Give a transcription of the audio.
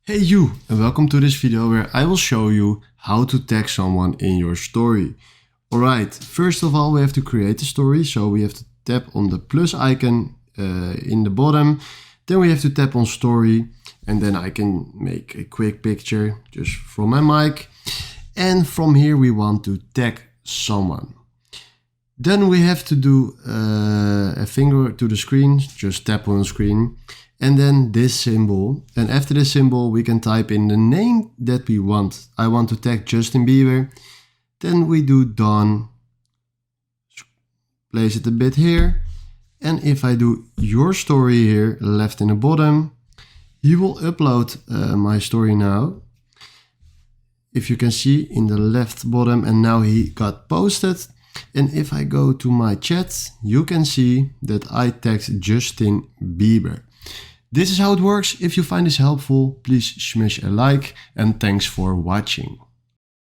Hey you, and welcome to this video where I will show you how to tag someone in your story. Alright, first of all we have to create a story, so we have to tap on the plus icon in the bottom. Then we have to tap on story, and then I can make a quick picture just from my mic. And from here we want to tag someone. Then we have to do a finger to the screen, just tap on the screen. And then this symbol, and after this symbol we can type in the name that we want. I want to tag Justin Bieber. Then we do done, place it a bit here, and if I do your story here, left in the bottom, he will upload my story now. If you can see in the left bottom, and now he got posted. And if I go to my chat, you can see that I tagged Justin Bieber. This is how it works. If you find this helpful, please smash a like, and thanks for watching.